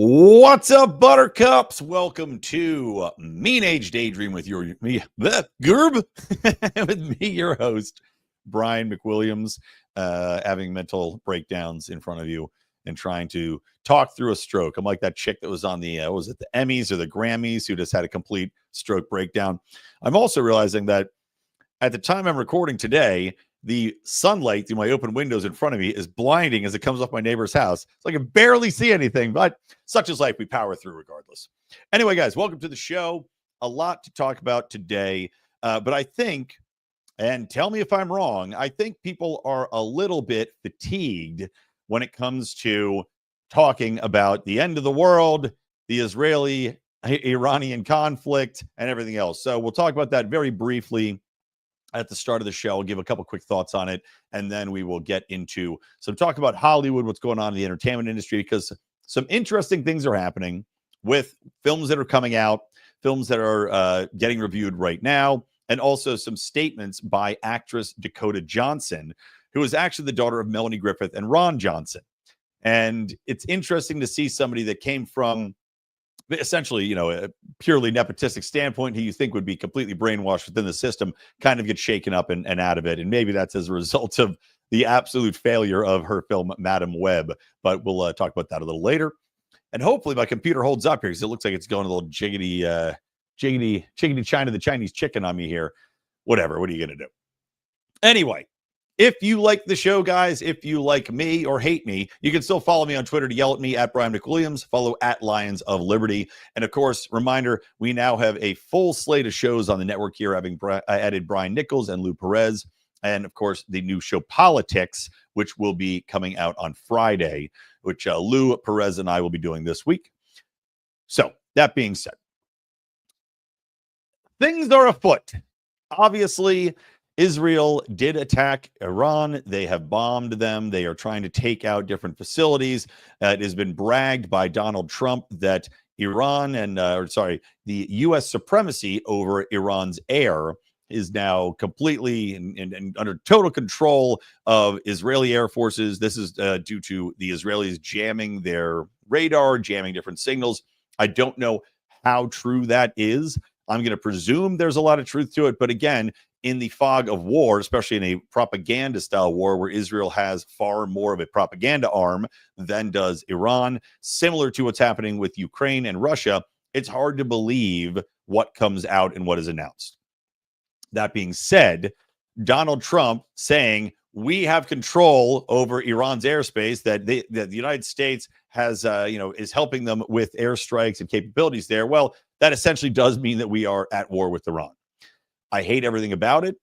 What's up, buttercups? Welcome to Mean Age Daydream with me, Gerb, with me, your host, Brian McWilliams, having mental breakdowns in front of you and trying to talk through a stroke. I'm like that chick that was on the, was it the Emmys or the Grammys who just had a complete stroke breakdown. I'm also realizing that at the time I'm recording today, the sunlight through my open windows in front of me is blinding as it comes off my neighbor's house. So I can barely see anything, but such is life. We power through regardless. Anyway, guys, welcome to the show. A lot to talk about today, but I think, and tell me if I'm wrong, I think people are a little bit fatigued when it comes to talking about the end of the world, the Israeli-Iranian conflict, and everything else. So we'll talk about that very briefly at the start of the show. I'll give a couple quick thoughts on it, and then we will get into some talk about Hollywood, what's going on in the entertainment industry, because some interesting things are happening with films that are coming out, films that are getting reviewed right now, and also some statements by actress Dakota Johnson, who is actually the daughter of Melanie Griffith and Ron Johnson. And it's interesting to see somebody that came from essentially, a purely nepotistic standpoint, who you think would be completely brainwashed within the system, kind of get shaken up and out of it. And maybe that's as a result of the absolute failure of her film, Madam Web. But we'll talk about that a little later. And hopefully my computer holds up here, because it looks like it's going a little jiggity China, the Chinese chicken on me here. Whatever. What are you going to do? Anyway, if you like the show, guys, if you like me or hate me, you can still follow me on Twitter to yell at me at Brian McWilliams, follow at Lions of Liberty. And of course, reminder, we now have a full slate of shows on the network here, having added Brian Nichols and Lou Perez. And of course, the new show Politics, which will be coming out on Friday, which Lou, Perez, and I will be doing this week. So that being said, things are afoot. Obviously, Israel did attack Iran. They have bombed them. They are trying to take out different facilities. It has been bragged by Donald Trump that Iran the U.S. supremacy over Iran's air is now completely and under total control of Israeli air forces. This is due to the Israelis jamming their radar, jamming different signals. I don't know how true that is. I'm going to presume there's a lot of truth to it. But again, in the fog of war, especially in a propaganda-style war where Israel has far more of a propaganda arm than does Iran, similar to what's happening with Ukraine and Russia, it's hard to believe what comes out and what is announced. That being said, Donald Trump saying we have control over Iran's airspace, that the United States has, is helping them with airstrikes and capabilities there. Well, that essentially does mean that we are at war with Iran. I hate everything about it.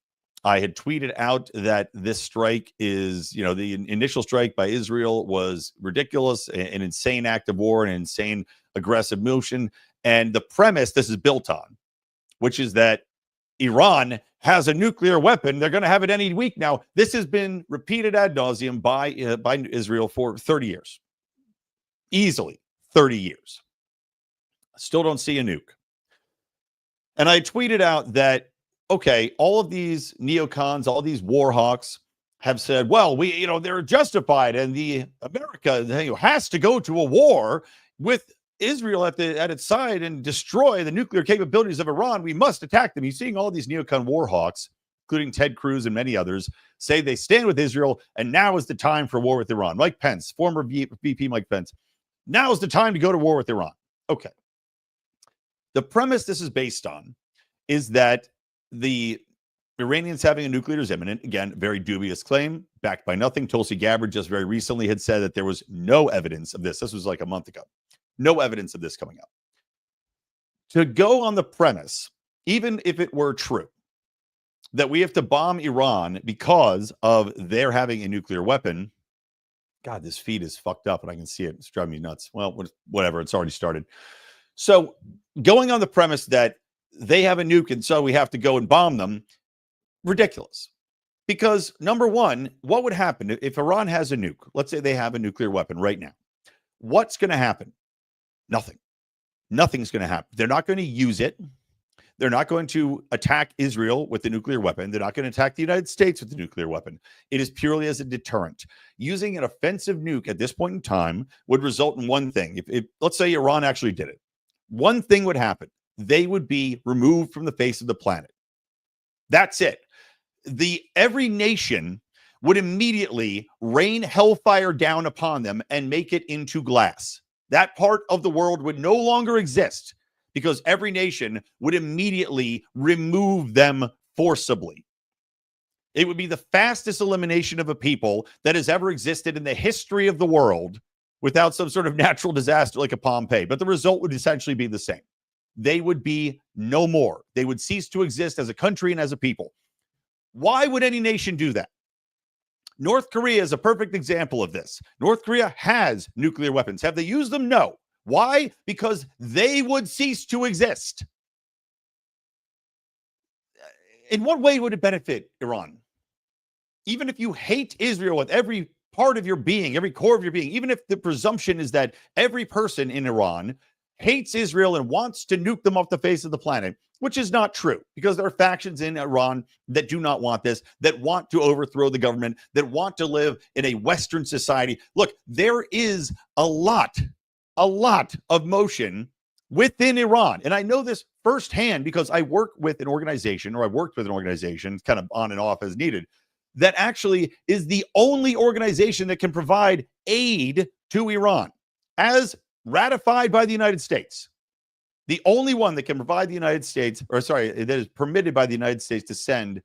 I had tweeted out that this strike is, the initial strike by Israel was ridiculous, an insane act of war, an insane aggressive motion. And the premise this is built on, which is that Iran has a nuclear weapon. They're going to have it any week now. This has been repeated ad nauseum by Israel for 30 years. Easily 30 years. Still don't see a nuke. And I tweeted out that, okay, all of these neocons, all these war hawks have said, well, they're justified, and the America has to go to a war with Israel at its side and destroy the nuclear capabilities of Iran. We must attack them. You're seeing all these neocon war hawks, including Ted Cruz and many others, say they stand with Israel, and now is the time for war with Iran. Mike Pence, former VP Mike Pence, now is the time to go to war with Iran. Okay. The premise this is based on is that the Iranians having a nuclear is imminent. Again, very dubious claim, backed by nothing. Tulsi Gabbard just very recently had said that there was no evidence of this. This was like a month ago. No evidence of this coming out. To go on the premise, even if it were true, that we have to bomb Iran because of their having a nuclear weapon. God, this feed is fucked up and I can see it. It's driving me nuts. Well, whatever. It's already started. So going on the premise that they have a nuke and so we have to go and bomb them, ridiculous. Because number one, what would happen if Iran has a nuke? Let's say they have a nuclear weapon right now. What's going to happen? Nothing. Nothing's going to happen. They're not going to use it. They're not going to attack Israel with the nuclear weapon. They're not going to attack the United States with the nuclear weapon. It is purely as a deterrent. Using an offensive nuke at this point in time would result in one thing. If let's say Iran actually did it, one thing would happen. They would be removed from the face of the planet. That's it. Every nation would immediately rain hellfire down upon them and make it into glass. That part of the world would no longer exist because every nation would immediately remove them forcibly. It would be the fastest elimination of a people that has ever existed in the history of the world without some sort of natural disaster like a Pompeii. But the result would essentially be the same. They would be no more. They would cease to exist as a country and as a people. Why would any nation do that? North Korea is a perfect example of this. North Korea has nuclear weapons. Have they used them? No. Why? Because they would cease to exist. In what way would it benefit Iran? Even if you hate Israel with every part of your being, every core of your being, even if the presumption is that every person in Iran hates Israel and wants to nuke them off the face of the planet, which is not true because there are factions in Iran that do not want this, that want to overthrow the government, that want to live in a Western society. Look, there is a lot of motion within Iran. And I know this firsthand because I work with an organization, or I've worked with an organization kind of on and off as needed, that actually is the only organization that can provide aid to Iran as ratified by the United States. The only one that can provide the United States, that is permitted by the United States to send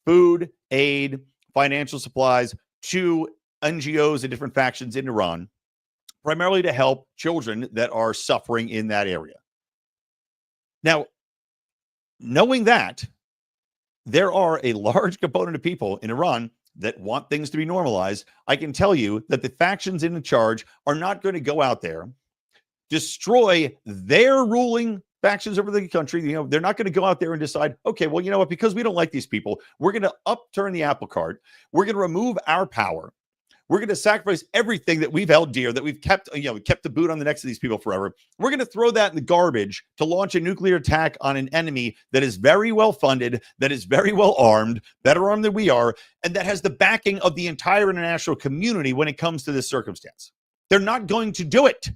food, aid, financial supplies to NGOs and different factions in Iran, primarily to help children that are suffering in that area. Now, knowing that, there are a large component of people in Iran that want things to be normalized. I can tell you that the factions in charge are not going to go out there, destroy their ruling factions over the country. They're not going to go out there and decide, okay, well, you know what, because we don't like these people, we're going to upturn the apple cart. We're going to remove our power. We're going to sacrifice everything that we've held dear, that we've kept, we kept the boot on the necks of these people forever. We're going to throw that in the garbage to launch a nuclear attack on an enemy that is very well funded, that is very well armed, better armed than we are, and that has the backing of the entire international community when it comes to this circumstance. They're not going to do it.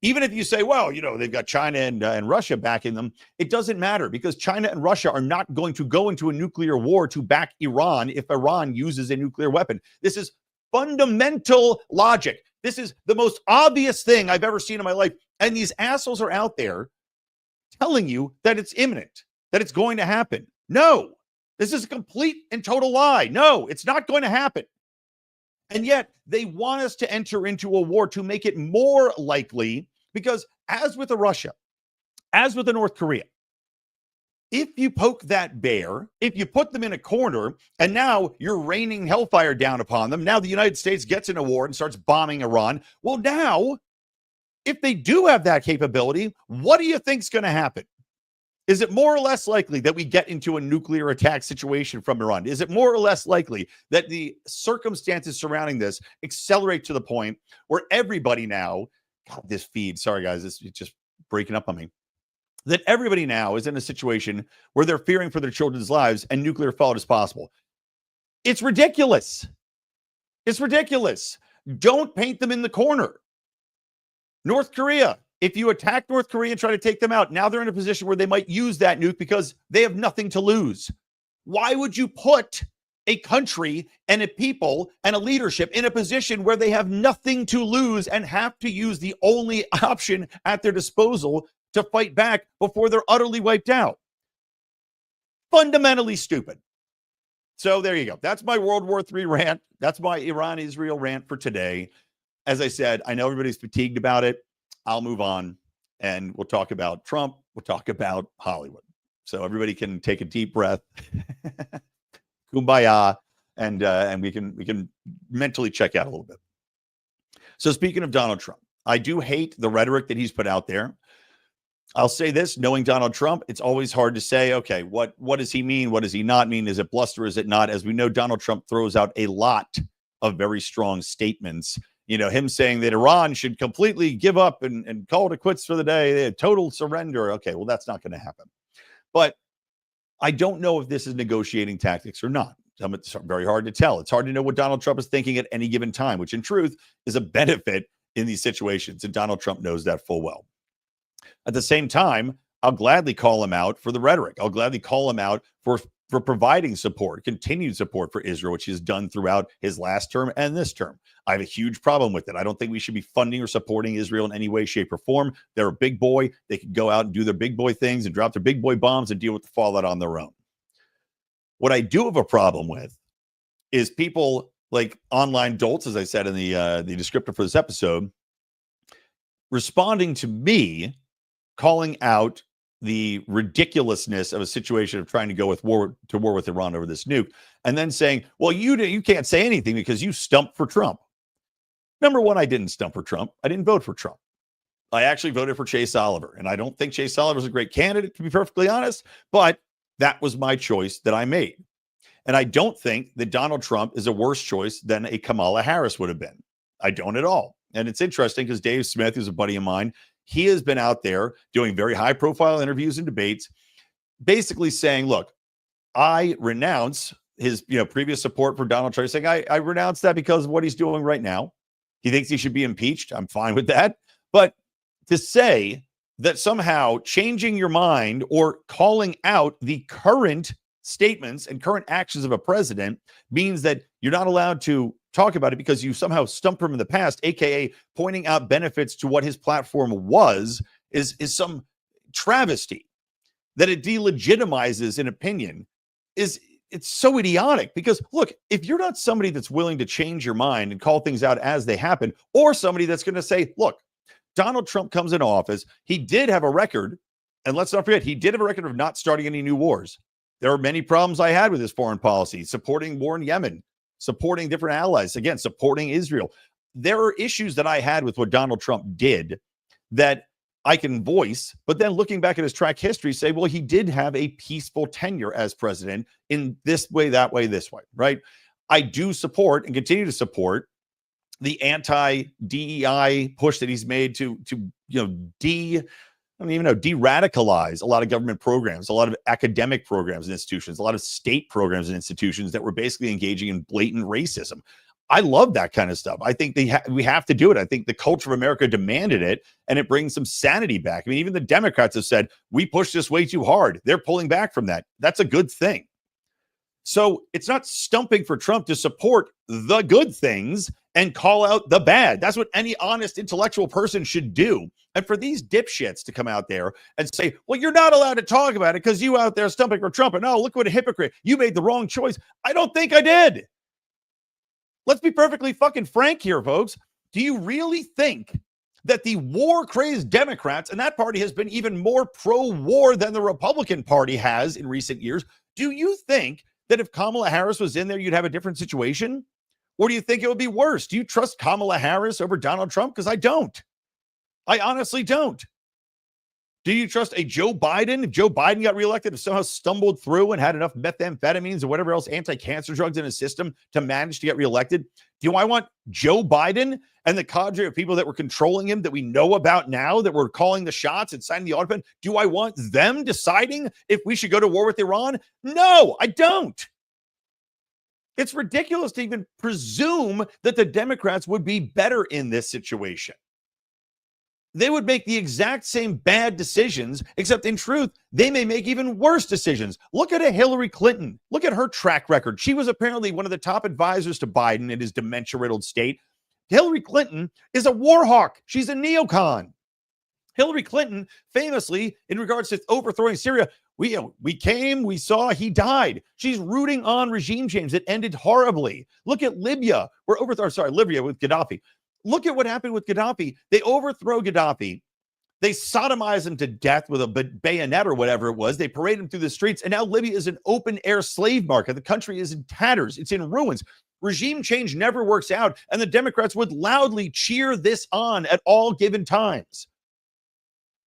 Even if you say, well, they've got China and Russia backing them, it doesn't matter because China and Russia are not going to go into a nuclear war to back Iran if Iran uses a nuclear weapon. This is fundamental logic. This is the most obvious thing I've ever seen in my life. And these assholes are out there telling you that it's imminent, that it's going to happen. No, this is a complete and total lie. No, it's not going to happen. And yet they want us to enter into a war to make it more likely, because as with Russia, as with the North Korea, if you poke that bear, if you put them in a corner and now you're raining hellfire down upon them, now the United States gets in a war and starts bombing Iran. Well, now, if they do have that capability, what do you think's going to happen? Is it more or less likely that we get into a nuclear attack situation from Iran? Is it more or less likely that the circumstances surrounding this accelerate to the point where everybody now, God, this feed, sorry guys, it's just breaking up on me, that everybody now is in a situation where they're fearing for their children's lives and nuclear fallout is possible? It's ridiculous. It's ridiculous. Don't paint them in the corner. North Korea, if you attack North Korea and try to take them out, now they're in a position where they might use that nuke because they have nothing to lose. Why would you put a country and a people and a leadership in a position where they have nothing to lose and have to use the only option at their disposal to fight back before they're utterly wiped out? Fundamentally stupid. So there you go. That's my World War III rant. That's my Iran-Israel rant for today. As I said, I know everybody's fatigued about it. I'll move on and we'll talk about Trump. We'll talk about Hollywood. So everybody can take a deep breath, kumbaya, and we can mentally check out a little bit. So speaking of Donald Trump, I do hate the rhetoric that he's put out there. I'll say this, knowing Donald Trump, it's always hard to say, okay, what does he mean? What does he not mean? Is it bluster? Is it not? As we know, Donald Trump throws out a lot of very strong statements. Him saying that Iran should completely give up and call it quits for the day, total surrender. Okay, well, that's not going to happen. But I don't know if this is negotiating tactics or not. It's very hard to tell. It's hard to know what Donald Trump is thinking at any given time, which in truth is a benefit in these situations. And Donald Trump knows that full well. At the same time, I'll gladly call him out for the rhetoric. I'll gladly call him out for providing support, continued support for Israel, which he's done throughout his last term and this term. I have a huge problem with it. I don't think we should be funding or supporting Israel in any way, shape, or form. They're a big boy. They can go out and do their big boy things and drop their big boy bombs and deal with the fallout on their own. What I do have a problem with is people like online dolts, as I said in the descriptor for this episode, responding to me, calling out the ridiculousness of a situation of trying to go to war with Iran over this nuke, and then saying, well, you can't say anything because you stumped for Trump. Number one, I didn't stump for Trump. I didn't vote for Trump. I actually voted for Chase Oliver, and I don't think Chase Oliver is a great candidate, to be perfectly honest, but that was my choice that I made. And I don't think that Donald Trump is a worse choice than a Kamala Harris would have been. I don't at all. And it's interesting because Dave Smith, who's a buddy of mine, he has been out there doing very high-profile interviews and debates, basically saying, look, I renounce his previous support for Donald Trump, saying I renounce that because of what he's doing right now. He thinks he should be impeached. I'm fine with that. But to say that somehow changing your mind or calling out the current statements and current actions of a president means that you're not allowed to talk about it because you somehow stumped him in the past, aka pointing out benefits to what his platform was, is some travesty. That it delegitimizes an opinion it's so idiotic because look, if you're not somebody that's willing to change your mind and call things out as they happen, or somebody that's going to say, look, Donald Trump comes into office, he did have a record, and let's not forget, he did have a record of not starting any new wars. There are many problems I had with his foreign policy, supporting war in Yemen, supporting different allies, again, supporting Israel. There are issues that I had with what Donald Trump did that I can voice, but then looking back at his track history, say, well, he did have a peaceful tenure as president in this way, that way, this way, right? I do support and continue to support the anti-DEI push that he's made to de-radicalize a lot of government programs, a lot of academic programs and institutions, a lot of state programs and institutions that were basically engaging in blatant racism. I love that kind of stuff. I think we have to do it. I think the culture of America demanded it, and it brings some sanity back. I mean, even the Democrats have said, we pushed this way too hard. They're pulling back from that. That's a good thing. So it's not stumping for Trump to support the good things and call out the bad. That's what any honest intellectual person should do. And for these dipshits to come out there and say, well, you're not allowed to talk about it because you out there stumping for Trump. And oh, look what a hypocrite. You made the wrong choice. I don't think I did. Let's be perfectly fucking frank here, folks. Do you really think that the war-crazed Democrats, and that party has been even more pro-war than the Republican Party has in recent years, do you think that if Kamala Harris was in there, you'd have a different situation? Or do you think it would be worse? Do you trust Kamala Harris over Donald Trump? Because I don't. I honestly don't. Do you trust a Joe Biden? If Joe Biden got reelected, if somehow stumbled through and had enough methamphetamines or whatever else anti-cancer drugs in his system to manage to get reelected, do I want Joe Biden and the cadre of people that were controlling him that we know about now, that were calling the shots and signing the audit pen? Do I want them deciding if we should go to war with Iran? No, I don't. It's ridiculous to even presume that the Democrats would be better in this situation. They would make the exact same bad decisions, except in truth, they may make even worse decisions. Look at a Hillary Clinton. Look at her track record. She was apparently one of the top advisors to Biden in his dementia-riddled state. Hillary Clinton is a war hawk. She's a neocon. Hillary Clinton, famously, in regards to overthrowing Syria, we came, we saw, he died. She's rooting on regime change that ended horribly. Look at Libya. Libya with Gaddafi. Look at what happened with Gaddafi. They overthrow Gaddafi. They sodomize him to death with a bayonet or whatever it was. They parade him through the streets. And now Libya is an open-air slave market. The country is in tatters. It's in ruins. Regime change never works out. And the Democrats would loudly cheer this on at all given times.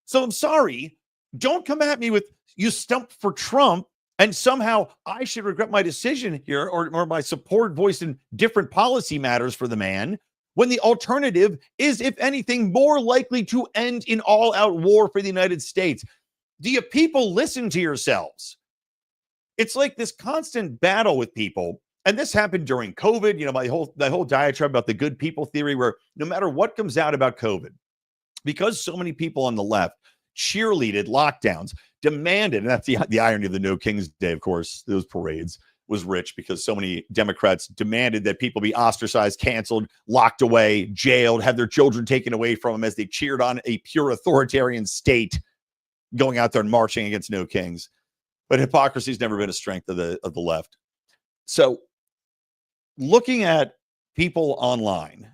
So I'm sorry. Don't come at me with, you stumped for Trump and somehow I should regret my decision here or my support voiced in different policy matters for the man, when the alternative is, if anything, more likely to end in all-out war for the United States. Do you people listen to yourselves? It's like this constant battle with people. And this happened during COVID. You know, my whole diatribe about the good people theory, where no matter what comes out about COVID, because so many people on the left cheerleaded lockdowns, demanded, and that's the irony of the No Kings Day, of course, those parades was rich because so many Democrats demanded that people be ostracized, canceled, locked away, jailed, have their children taken away from them as they cheered on a pure authoritarian state going out there and marching against No Kings. But hypocrisy has never been a strength of the left. So looking at people online,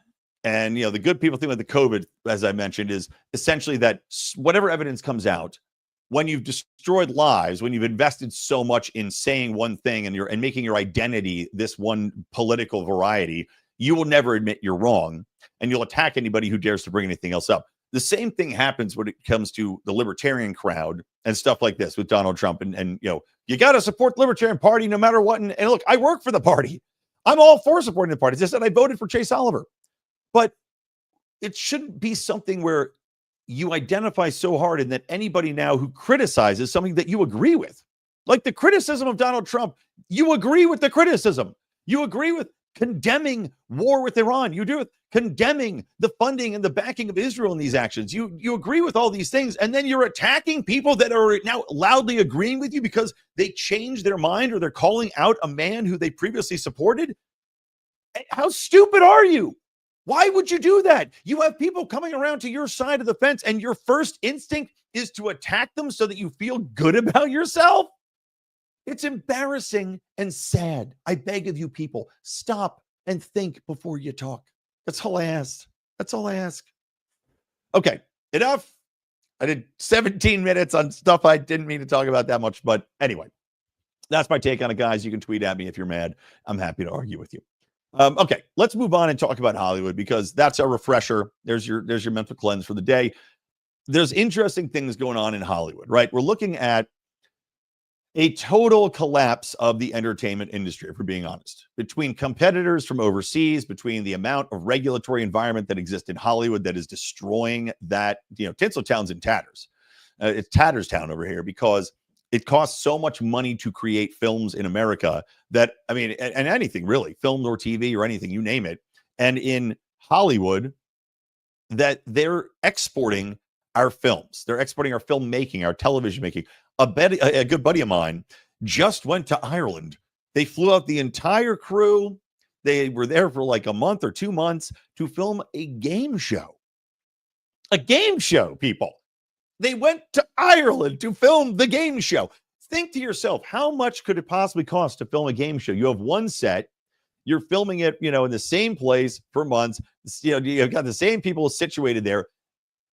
and, you know, the good people thing with the COVID, as I mentioned, is essentially that whatever evidence comes out, when you've destroyed lives, when you've invested so much in saying one thing and making your identity this one political variety, you will never admit you're wrong, and you'll attack anybody who dares to bring anything else up. The same thing happens when it comes to the libertarian crowd and stuff like this with Donald Trump. And you know, you got to support the Libertarian Party no matter what. And look, I work for the party. I'm all for supporting the party. It's just that I voted for Chase Oliver. But it shouldn't be something where you identify so hard and that anybody now who criticizes something that you agree with, like the criticism of Donald Trump, you agree with the criticism. You agree with condemning war with Iran. You do with condemning the funding and the backing of Israel in these actions. You agree with all these things, and then you're attacking people that are now loudly agreeing with you because they changed their mind or they're calling out a man who they previously supported. How stupid are you? Why would you do that? You have people coming around to your side of the fence, and your first instinct is to attack them so that you feel good about yourself. It's embarrassing and sad. I beg of you people, stop and think before you talk. That's all I asked. That's all I ask. Okay, enough. I did 17 minutes on stuff I didn't mean to talk about that much. But anyway, that's my take on it, guys. You can tweet at me if you're mad. I'm happy to argue with you. Okay, let's move on and talk about Hollywood, because that's a refresher. There's your mental cleanse for the day. There's interesting things going on in Hollywood, right? We're looking at a total collapse of the entertainment industry, if we're being honest, between competitors from overseas, between the amount of regulatory environment that exists in Hollywood that is destroying that. You know, Tinseltown's in tatters. It's tatters town over here, because it costs so much money to create films in America that, I mean, and anything really, film or TV or anything, you name it. And in Hollywood, that they're exporting our films. They're exporting our filmmaking, our television making. A good buddy of mine just went to Ireland. They flew out the entire crew. They were there for like a month or 2 months to film a game show. A game show, people. They went to Ireland to film the game show. Think to yourself, how much could it possibly cost to film a game show? You have one set. You're filming it, you know, in the same place for months. You know, you've got the same people situated there.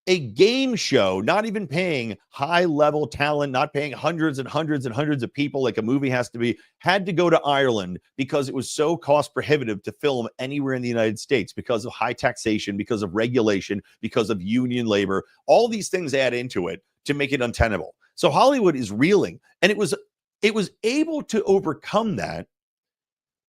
A game show, not even paying high-level talent, not paying hundreds and hundreds and hundreds of people like a movie has to be, had to go to Ireland because it was so cost-prohibitive to film anywhere in the United States because of high taxation, because of regulation, because of union labor. All these things add into it to make it untenable. So Hollywood is reeling, and it was able to overcome that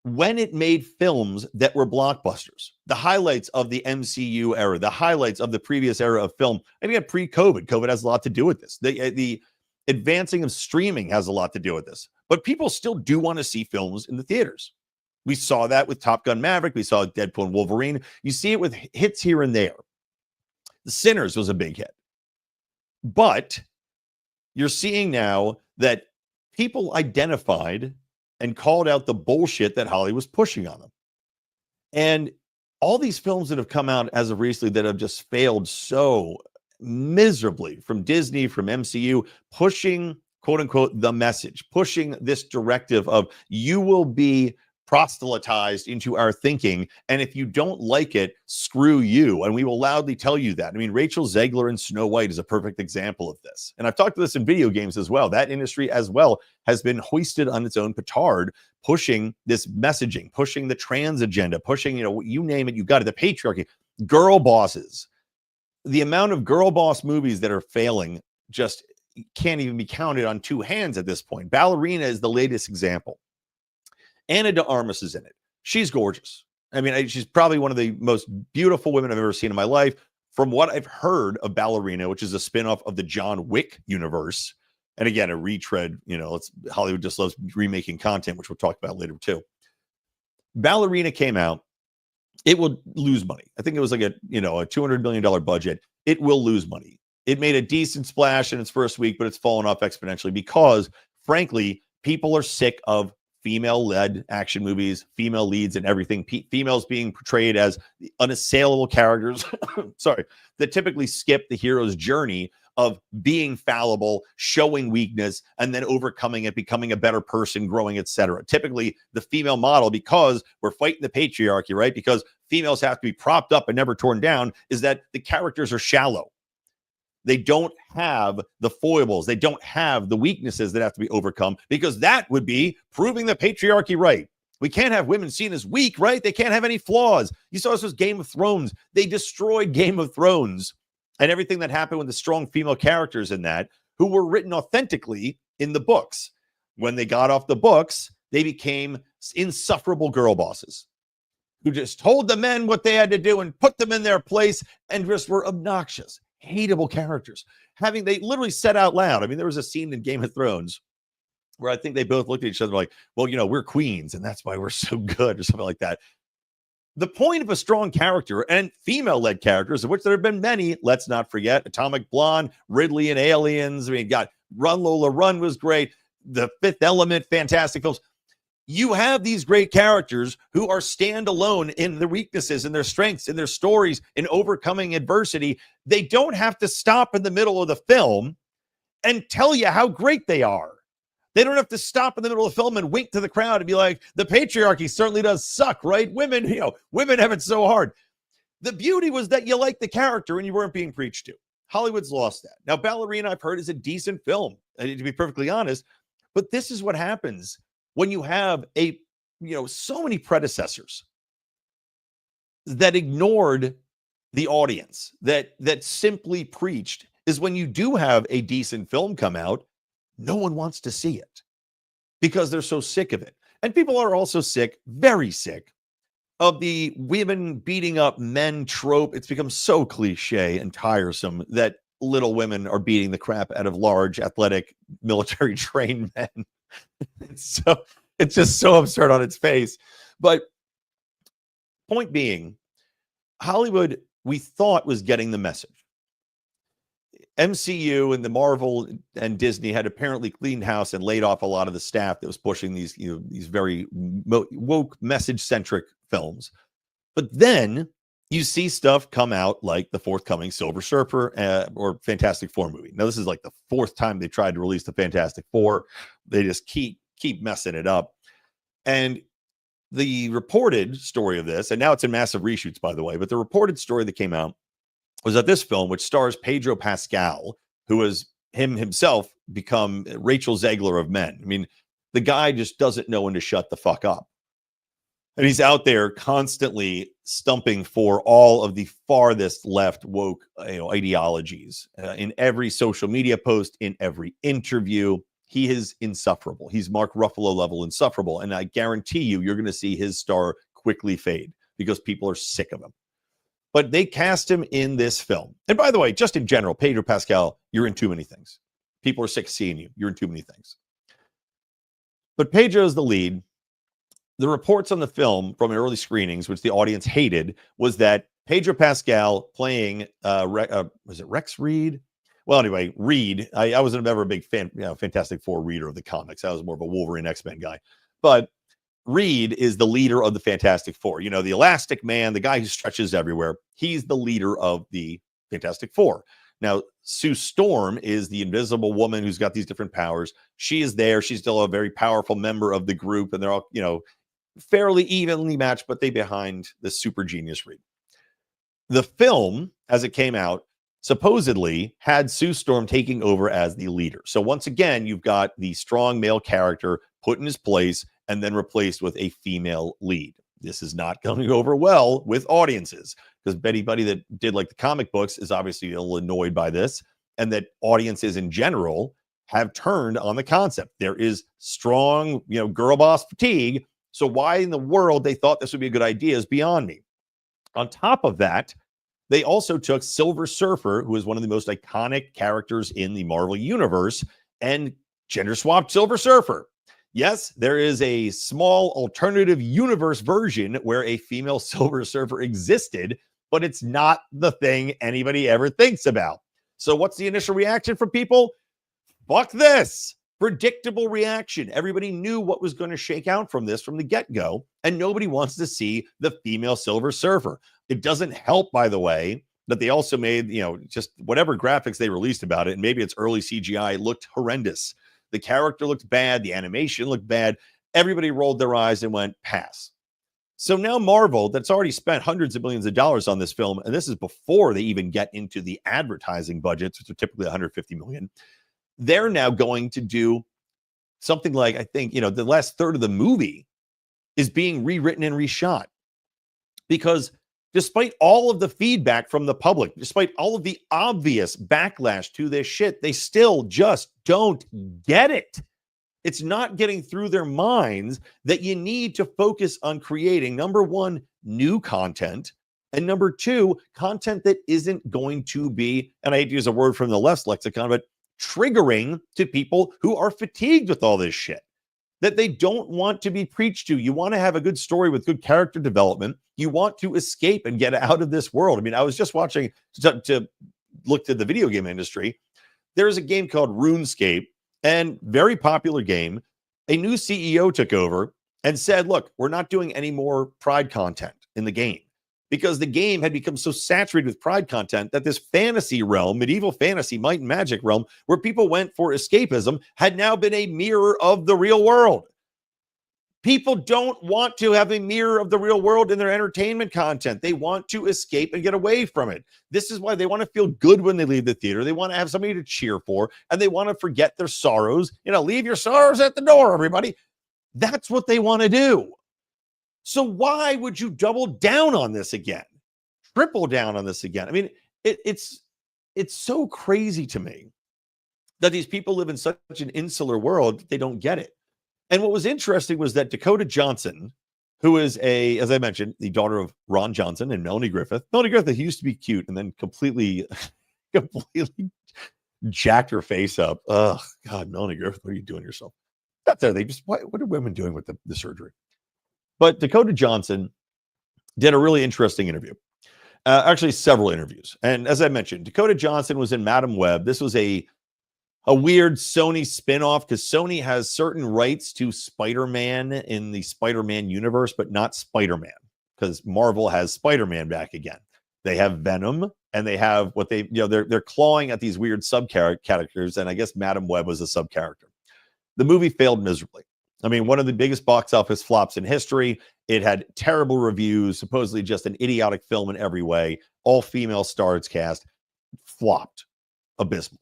when it made films that were blockbusters, the highlights of the MCU era, the highlights of the previous era of film. I mean, pre-COVID, COVID has a lot to do with this. The advancing of streaming has a lot to do with this. But people still do want to see films in the theaters. We saw that with Top Gun Maverick. We saw Deadpool and Wolverine. You see it with hits here and there. The Sinners was a big hit. But you're seeing now that people identified and called out the bullshit that Hollywood was pushing on them. And all these films that have come out as of recently that have just failed so miserably, from Disney, from MCU, pushing, quote unquote, the message, pushing this directive of you will be proselytized into our thinking, and if you don't like it, screw you, and we will loudly tell you that. I mean, Rachel Zegler in Snow White is a perfect example of this, and I've talked to this in video games as well. That industry as well has been hoisted on its own petard, pushing this messaging, pushing the trans agenda, pushing, you know, you name it, you got it, the patriarchy, girl bosses. The amount of girl boss movies that are failing just can't even be counted on two hands at this point. Ballerina is the latest example. Anna de Armas is in it. She's gorgeous. I mean, she's probably one of the most beautiful women I've ever seen in my life. From what I've heard of Ballerina, which is a spinoff of the John Wick universe, And again, a retread, Hollywood just loves remaking content, which we'll talk about later too. Ballerina came out. It will lose money. I think it was like a $200 million budget. It will lose money. It made a decent splash in its first week, but it's fallen off exponentially because, frankly, people are sick of female-led action movies, female leads and everything, females being portrayed as unassailable characters, that typically skip the hero's journey of being fallible, showing weakness, and then overcoming it, becoming a better person, growing, etc. Typically, the female model, because we're fighting the patriarchy, right? Because females have to be propped up and never torn down, is that the characters are shallow. They don't have the foibles. They don't have the weaknesses that have to be overcome, because that would be proving the patriarchy right. We can't have women seen as weak, right? They can't have any flaws. You saw this was Game of Thrones. They destroyed Game of Thrones and everything that happened with the strong female characters in that, who were written authentically in the books. When they got off the books, they became insufferable girl bosses who just told the men what they had to do and put them in their place and just were obnoxious, hateable characters. They literally said out loud, I mean, there was a scene in Game of Thrones where I think they both looked at each other like, well, we're queens and that's why we're so good, or something like that. The point of a strong character, and female-led characters, of which there have been many, let's not forget, Atomic Blonde, Ridley and Aliens. I mean, got Run, Lola, Run was great. The Fifth Element, fantastic films. You have these great characters who are standalone in their weaknesses and their strengths and their stories in overcoming adversity. They don't have to stop in the middle of the film and tell you how great they are. They don't have to stop in the middle of the film and wink to the crowd and be like, the patriarchy certainly does suck, right? Women have it so hard. The beauty was that you liked the character and you weren't being preached to. Hollywood's lost that. Now, Ballerina, I've heard, is a decent film, to be perfectly honest. But this is what happens when you have so many predecessors that ignored the audience, that simply preached, is when you do have a decent film come out, no one wants to see it because they're so sick of it. And people are also sick, very sick, of the women beating up men trope. It's become so cliche and tiresome that little women are beating the crap out of large, athletic, military trained men. It's just so absurd on its face. But point being, Hollywood, we thought, was getting the message. MCU and the Marvel and Disney had apparently cleaned house and laid off a lot of the staff that was pushing these very woke, message-centric films. But then you see stuff come out like the forthcoming Silver Surfer or Fantastic Four movie. Now, this is like the fourth time they tried to release the Fantastic Four. They just keep messing it up. And the reported story of this, and now it's in massive reshoots, by the way, but the reported story that came out was that this film, which stars Pedro Pascal, who has himself become Rachel Zegler of men. I mean, the guy just doesn't know when to shut the fuck up. And he's out there constantly stumping for all of the farthest left woke ideologies in every social media post, in every interview. He is insufferable. He's Mark Ruffalo level insufferable. And I guarantee you're going to see his star quickly fade because people are sick of him. But they cast him in this film. And by the way, just in general, Pedro Pascal, you're in too many things. People are sick of seeing you. You're in too many things. But Pedro's the lead. The reports on the film from early screenings, which the audience hated, was that Pedro Pascal playing, was it Rex Reed? Well, anyway, Reed. I wasn't ever a big fan, Fantastic Four reader of the comics. I was more of a Wolverine X-Men guy. But Reed is the leader of the Fantastic Four. The Elastic Man, the guy who stretches everywhere. He's the leader of the Fantastic Four. Now, Sue Storm is the invisible woman who's got these different powers. She is there. She's still a very powerful member of the group, and they're all, fairly evenly matched, but they behind the super genius Reed. The film, as it came out, supposedly had Sue Storm taking over as the leader. So once again, you've got the strong male character put in his place and then replaced with a female lead. This is not going over well with audiences because anybody that did like the comic books is obviously a little annoyed by this, and that audiences in general have turned on the concept. There is strong, girl boss fatigue. So why in the world they thought this would be a good idea is beyond me. On top of that, they also took Silver Surfer, who is one of the most iconic characters in the Marvel Universe, and gender swapped Silver Surfer. Yes, there is a small alternative universe version where a female Silver Surfer existed, but it's not the thing anybody ever thinks about. So what's the initial reaction from people? Fuck this. Predictable reaction. Everybody knew what was going to shake out from this from the get-go, and nobody wants to see the female Silver Surfer. It doesn't help, by the way, that they also made, just whatever graphics they released about it, and maybe it's early CGI, looked horrendous. The character looked bad. The animation looked bad. Everybody rolled their eyes and went, pass. So now Marvel, that's already spent hundreds of millions of dollars on this film, and this is before they even get into the advertising budgets, which are typically $150 million. They're now going to do something like, I think, the last third of the movie is being rewritten and reshot. Because despite all of the feedback from the public, despite all of the obvious backlash to this shit, they still just don't get it. It's not getting through their minds that you need to focus on creating, number one, new content, and number two, content that isn't going to be, and I hate to use a word from the left's lexicon, but triggering to people who are fatigued with all this shit that they don't want to be preached to. You want to have a good story with good character development. You want to escape and get out of this world. I mean, I was just watching to look to the video game industry. There's a game called RuneScape, and very popular game. A new CEO took over and said, look, we're not doing any more Pride content in the game, because the game had become so saturated with Pride content that this fantasy realm, medieval fantasy, might and magic realm, where people went for escapism, had now been a mirror of the real world. People don't want to have a mirror of the real world in their entertainment content. They want to escape and get away from it. This is why they want to feel good when they leave the theater. They want to have somebody to cheer for, and they want to forget their sorrows. Leave your sorrows at the door, everybody. That's what they want to do. So why would you double down on this again? Triple down on this again? I mean, it's so crazy to me that these people live in such an insular world that they don't get it. And what was interesting was that Dakota Johnson, who is as I mentioned, the daughter of Ron Johnson and Melanie Griffith. Melanie Griffith used to be cute and then completely jacked her face up. Oh, God, Melanie Griffith, what are you doing yourself? That's there. What are women doing with the surgery? But Dakota Johnson did a really interesting interview. Actually, several interviews. And as I mentioned, Dakota Johnson was in Madam Web. This was a weird Sony spinoff, because Sony has certain rights to Spider-Man in the Spider-Man universe, but not Spider-Man, because Marvel has Spider-Man back again. They have Venom, and they have what they're clawing at these weird sub-characters, and I guess Madam Web was a sub-character. The movie failed miserably. I mean, one of the biggest box office flops in history. It had terrible reviews, supposedly just an idiotic film in every way. All female stars cast, flopped, abysmal.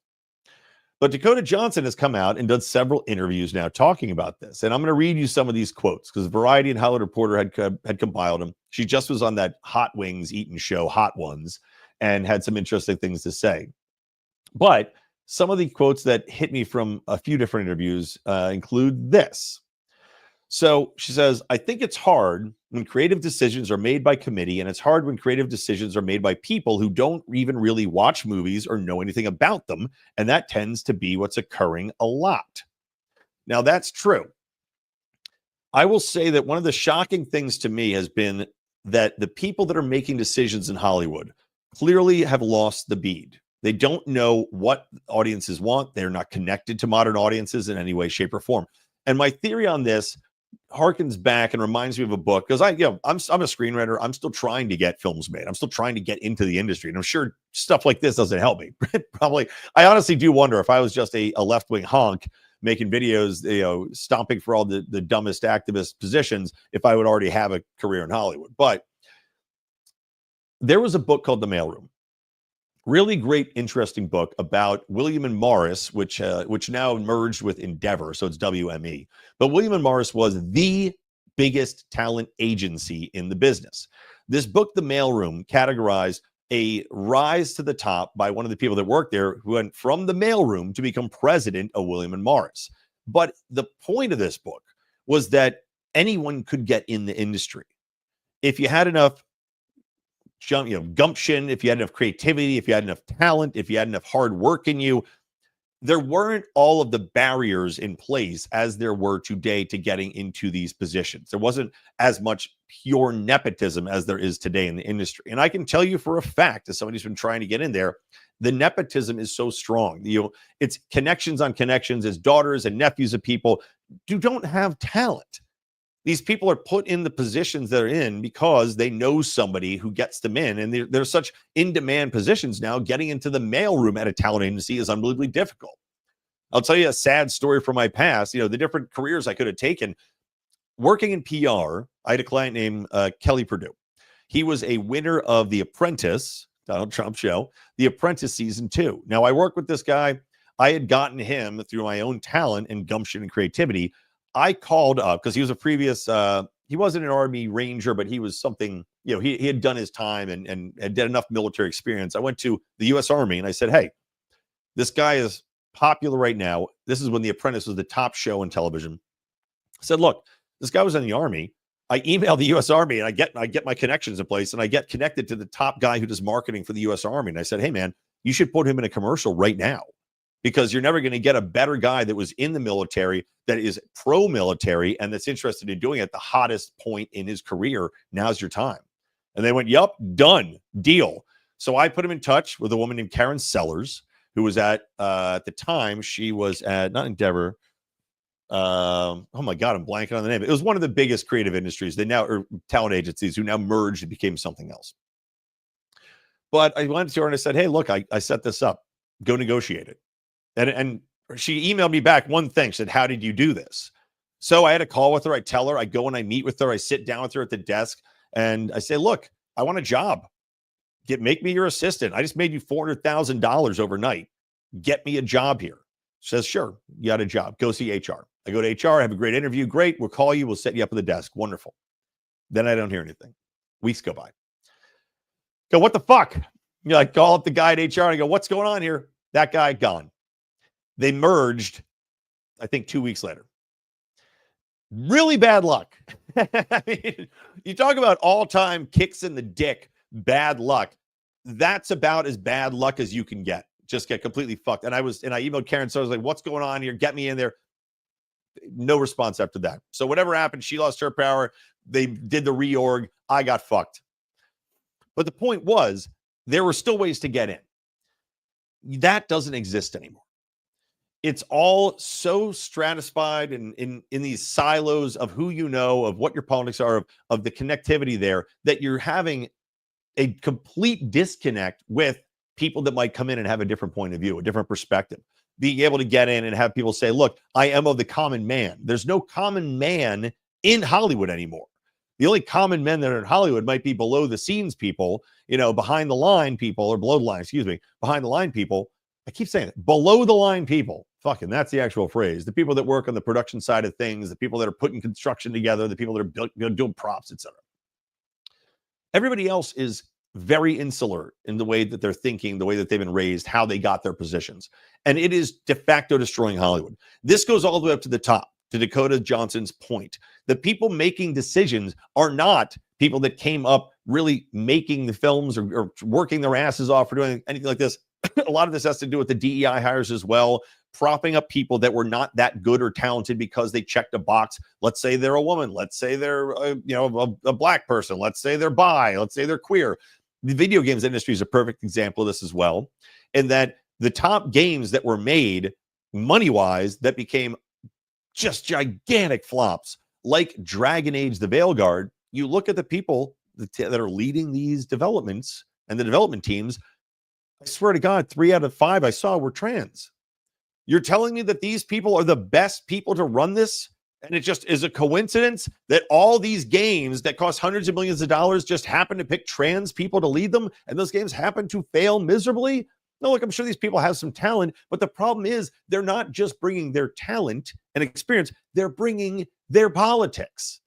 But Dakota Johnson has come out and done several interviews now talking about this. And I'm going to read you some of these quotes because Variety and Hollywood Reporter had compiled them. She just was on that Hot Wings Eating show, Hot Ones, and had some interesting things to say. But some of the quotes that hit me from a few different interviews include this. So she says, I think it's hard when creative decisions are made by committee, and it's hard when creative decisions are made by people who don't even really watch movies or know anything about them. And that tends to be what's occurring a lot. Now, that's true. I will say that one of the shocking things to me has been that the people that are making decisions in Hollywood clearly have lost the bead. They don't know what audiences want. They're not connected to modern audiences in any way, shape, or form. And my theory on this harkens back and reminds me of a book, because I'm a screenwriter. I'm still trying to get films made. I'm still trying to get into the industry, and I'm sure stuff like this doesn't help me. Probably, I honestly do wonder if I was just a left-wing honk making videos, stomping for all the dumbest activist positions, if I would already have a career in Hollywood. But there was a book called The Mailroom. Really great, interesting book about William and Morris, which now merged with Endeavor, so it's WME. But William and Morris was the biggest talent agency in the business. This book, The Mailroom, categorized a rise to the top by one of the people that worked there, who went from the mailroom to become president of William and Morris. But the point of this book was that anyone could get in the industry if you had enough gumption, if you had enough creativity, if you had enough talent, if you had enough hard work in you. there weren't all of the barriers in place as there were today to getting into these positions. There wasn't as much pure nepotism as there is today in the industry. And I can tell you for a fact, as somebody who's been trying to get in there, the nepotism is so strong. It's connections on connections, as daughters and nephews of people who don't have talent. These people are put in the positions they're in because they know somebody who gets them in. And they're such in-demand positions now. Getting into the mailroom at a talent agency is unbelievably difficult. I'll tell you a sad story from my past. The different careers I could have taken. Working in PR, I had a client named Kelly Purdue. He was a winner of The Apprentice, Donald Trump show, The Apprentice Season 2. Now, I worked with this guy. I had gotten him through my own talent and gumption and creativity. I called up because he was a previous, he wasn't an Army Ranger, but he was something, he had done his time and did enough military experience. I went to the U.S. Army and I said, hey, this guy is popular right now. This is when The Apprentice was the top show on television. I said, look, this guy was in the Army. I emailed the U.S. Army and I get my connections in place and I get connected to the top guy who does marketing for the U.S. Army. And I said, hey, man, you should put him in a commercial right now, because you're never going to get a better guy that was in the military, that is pro-military, and that's interested in doing it at the hottest point in his career. Now's your time. And they went, yup, done, deal. So I put him in touch with a woman named Karen Sellers, who was at the time, she was at, not Endeavor. Oh my God, I'm blanking on the name. It was one of the biggest creative industries. They now are talent agencies who now merged and became something else. But I went to her and I said, hey, look, I set this up. Go negotiate it. And she emailed me back one thing. She said, how did you do this? So I had a call with her. I tell her, I go and I meet with her. I sit down with her at the desk and I say, look, I want a job. Make me your assistant. I just made you $400,000 overnight. Get me a job here. She says, sure, you got a job. Go see HR. I go to HR. I have a great interview. Great. We'll call you. We'll set you up at the desk. Wonderful. Then I don't hear anything. Weeks go by. Go, what the fuck? I call up the guy at HR and I go, what's going on here? That guy gone. They merged, I think, 2 weeks later. Really bad luck. I mean, you talk about all-time kicks in the dick, bad luck. That's about as bad luck as you can get. Just get completely fucked. And I emailed Karen, so I was like, what's going on here? Get me in there. No response after that. So whatever happened, she lost her power. They did the reorg. I got fucked. But the point was, there were still ways to get in. That doesn't exist anymore. It's all so stratified in these silos of who you know, of what your politics are, of the connectivity there, that you're having a complete disconnect with people that might come in and have a different point of view, a different perspective. Being able to get in and have people say, look, I am of the common man. There's no common man in Hollywood anymore. The only common men that are in Hollywood might be below the scenes people, behind the line people, or below the line, behind the line people. I keep saying it, below the line people. Fucking, that's the actual phrase. The people that work on the production side of things, the people that are putting construction together, the people that are doing props, etc. Everybody else is very insular in the way that they're thinking, the way that they've been raised, how they got their positions. And it is de facto destroying Hollywood. This goes all the way up to the top, to Dakota Johnson's point. The people making decisions are not people that came up really making the films or working their asses off or doing anything like this. A lot of this has to do with the DEI hires as well, propping up people that were not that good or talented because they checked a box. Let's say they're a woman. Let's say they're a black person. Let's say they're bi. Let's say they're queer. The video games industry is a perfect example of this as well. And that the top games that were made money-wise that became just gigantic flops, like Dragon Age the Veilguard, you look at the people that are leading these developments and the development teams, I swear to God, 3 out of 5 I saw were trans. You're telling me that these people are the best people to run this? And it just is a coincidence that all these games that cost hundreds of millions of dollars just happen to pick trans people to lead them, and those games happen to fail miserably? No, look, I'm sure these people have some talent, but the problem is they're not just bringing their talent and experience, they're bringing their politics.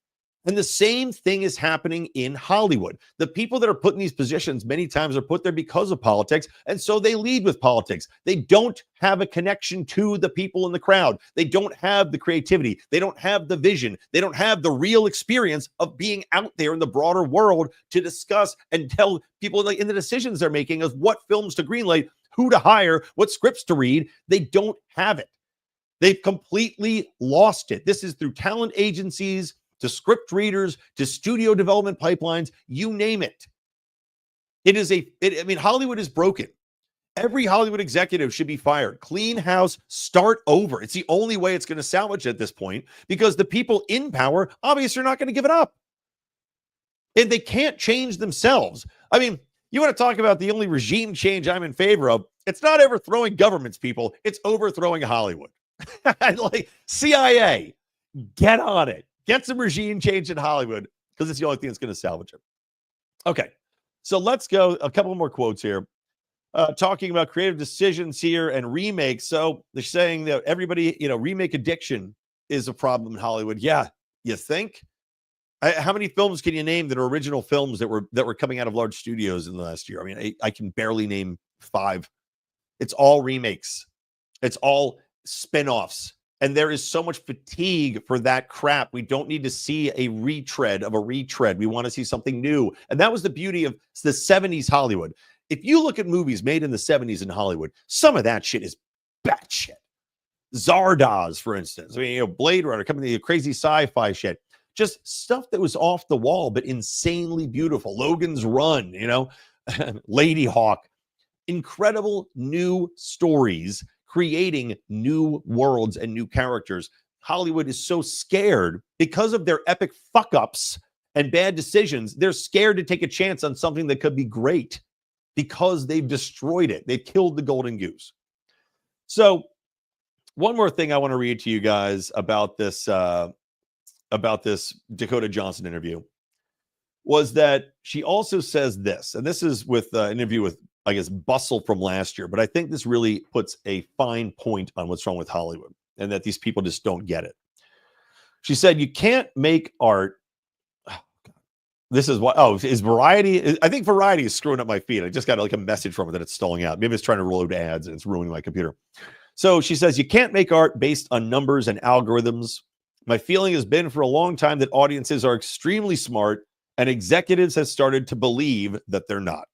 And the same thing is happening in Hollywood. The people that are put in these positions many times are put there because of politics, and so they lead with politics. They don't have a connection to the people in the crowd. They don't have the creativity. They don't have the vision. They don't have the real experience of being out there in the broader world to discuss and tell people, like, in the decisions they're making of what films to greenlight, who to hire, what scripts to read. They don't have it. They've completely lost it. This is through talent agencies, to script readers, to studio development pipelines, you name it. Hollywood is broken. Every Hollywood executive should be fired. Clean house, start over. It's the only way it's going to salvage at this point, because the people in power obviously are not going to give it up. And they can't change themselves. I mean, you want to talk about the only regime change I'm in favor of? It's not overthrowing governments, people. It's overthrowing Hollywood. Like, CIA, get on it. Get some regime change in Hollywood, because it's the only thing that's going to salvage it. Okay, so let's go. A couple more quotes here. Talking about creative decisions here and remakes. So they're saying that everybody, remake addiction is a problem in Hollywood. Yeah, you think? How many films can you name that are original films that were coming out of large studios in the last year? I mean, I can barely name 5. It's all remakes. It's all spinoffs. And there is so much fatigue for that crap. We don't need to see a retread of a retread. We want to see something new. And that was the beauty of the 70s Hollywood. If you look at movies made in the 70s in Hollywood, some of that shit is batshit. Zardoz, for instance. I mean, Blade Runner, coming to the crazy sci-fi shit. Just stuff that was off the wall, but insanely beautiful. Logan's Run, Lady Hawk. Incredible new stories, creating new worlds and new characters. Hollywood is so scared because of their epic fuck-ups and bad decisions. They're scared to take a chance on something that could be great because they've destroyed it. They've killed the golden goose. So one more thing I want to read to you guys about this Dakota Johnson interview was that she also says this, and this is with an interview with, I guess, Bustle from last year, but I think this really puts a fine point on what's wrong with Hollywood and that these people just don't get it. She said, you can't make art. This is what, is Variety? I think Variety is screwing up my feed. I just got like a message from it that it's stalling out. Maybe it's trying to load ads and it's ruining my computer. So she says, you can't make art based on numbers and algorithms. My feeling has been for a long time that audiences are extremely smart and executives have started to believe that they're not.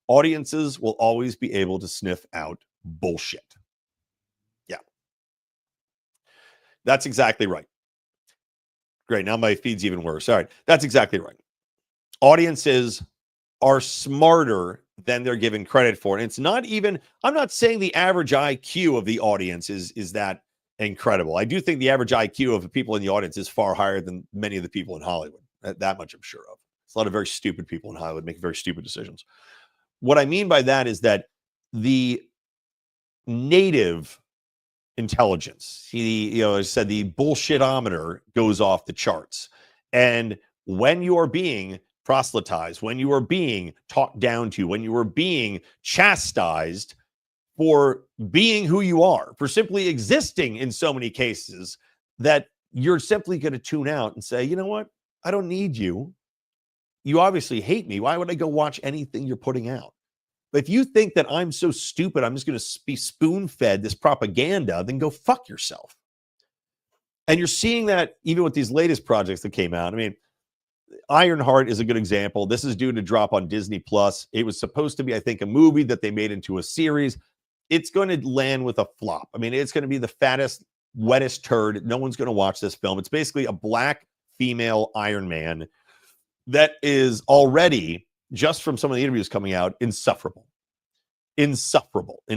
Audiences will always be able to sniff out bullshit. Yeah. That's exactly right. Great. Now my feed's even worse. All right. That's exactly right. Audiences are smarter than they're given credit for. And it's not even, I'm not saying the average IQ of the audience is that incredible. I do think the average IQ of the people in the audience is far higher than many of the people in Hollywood. That much I'm sure of. It's a lot of very stupid people in Hollywood making very stupid decisions. What I mean by that is that the native intelligence, I said the bullshitometer goes off the charts. And when you are being proselytized, when you are being talked down to, when you are being chastised for being who you are, for simply existing in so many cases, that you're simply going to tune out and say, you know what? I don't need you. You obviously hate me. Why would I go watch anything you're putting out? But if you think that I'm so stupid, I'm just going to be spoon-fed this propaganda, then go fuck yourself. And you're seeing that even with these latest projects that came out. I mean, Ironheart is a good example. This is due to drop on Disney Plus. It was supposed to be, I think, a movie that they made into a series. It's going to land with a flop. I mean, it's going to be the fattest, wettest turd. No one's going to watch this film. It's basically a black female Iron Man that is already, just from some of the interviews coming out, insufferable in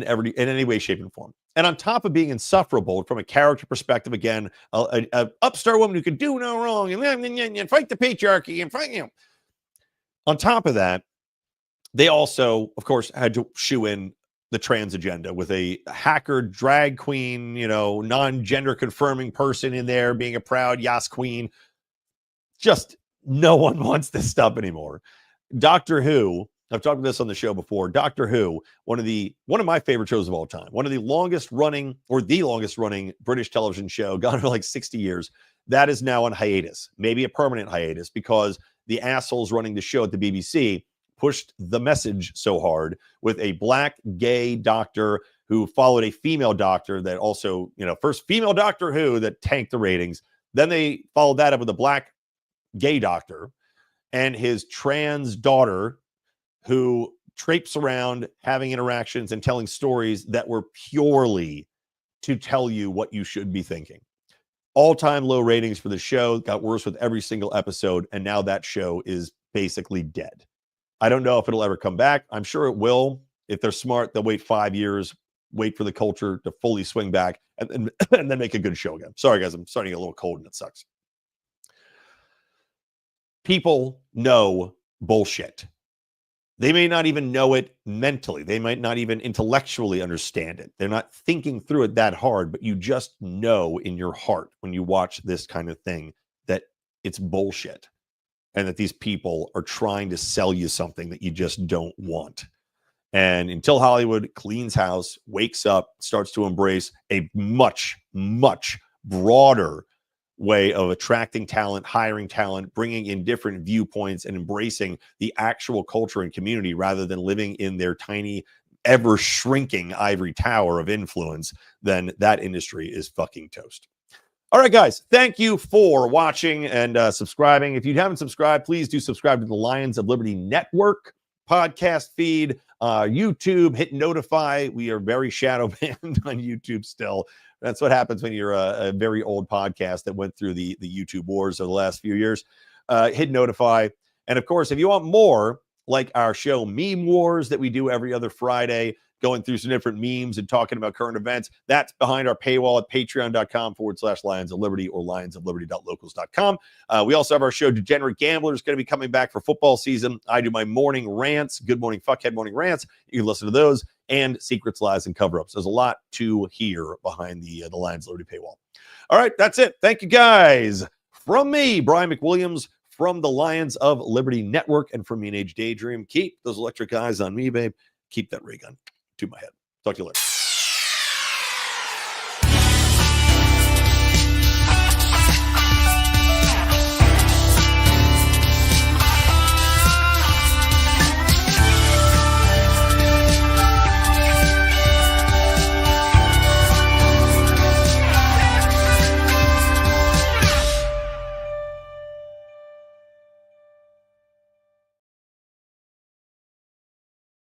any way, shape, and form. And on top of being insufferable from a character perspective, again, a upstart woman who could do no wrong and fight the patriarchy and fight, On top of that, they also, of course, had to shoe in the trans agenda with a hacker drag queen, non-gender confirming person in there being a proud Yas queen. Just no one wants this stuff anymore. Doctor Who, I've talked about this on the show before. Doctor Who, one of my favorite shows of all time, one of the longest running British television show, gone for like 60 years. That is now on hiatus, maybe a permanent hiatus, because the assholes running the show at the BBC pushed the message so hard with a black gay doctor who followed a female doctor that also, first female Doctor Who that tanked the ratings. Then they followed that up with a black gay doctor and his trans daughter who traipse around, having interactions, and telling stories that were purely to tell you what you should be thinking. All-time low ratings for the show, got worse with every single episode, and now that show is basically dead. I don't know if it'll ever come back. I'm sure it will. If they're smart, they'll wait 5 years, wait for the culture to fully swing back, and then make a good show again. Sorry, guys, I'm starting to get a little cold and it sucks. People know bullshit. They may not even know it mentally. They might not even intellectually understand it. They're not thinking through it that hard, but you just know in your heart when you watch this kind of thing that it's bullshit and that these people are trying to sell you something that you just don't want. And until Hollywood cleans house, wakes up, starts to embrace a much, much broader way of attracting talent, hiring talent, bringing in different viewpoints, and embracing the actual culture and community rather than living in their tiny, ever shrinking ivory tower of influence, then that industry is fucking toast. All right, guys, thank you for watching and subscribing. If you haven't subscribed, please do subscribe to the Lions of Liberty Network podcast feed, YouTube, hit notify. We are very shadow banned on YouTube still. That's what happens when you're a very old podcast that went through the YouTube wars of the last few years. Hit notify. And of course, if you want more like our show Meme Wars that we do every other Friday, going through some different memes and talking about current events, that's behind our paywall at patreon.com/Lions of Liberty or lionsofliberty.locals.com. We also have our show Degenerate Gamblers, going to be coming back for football season. I do my morning rants, Good Morning Fuckhead morning rants. You can listen to those, and Secrets, Lies, and Cover-Ups. There's a lot to hear behind the Lions of Liberty paywall. All right, that's it. Thank you, guys. From me, Brian McWilliams, from the Lions of Liberty Network, and from Mean Age Daydream. Keep those electric eyes on me, babe. Keep that ray gun to my head. Talk to you later.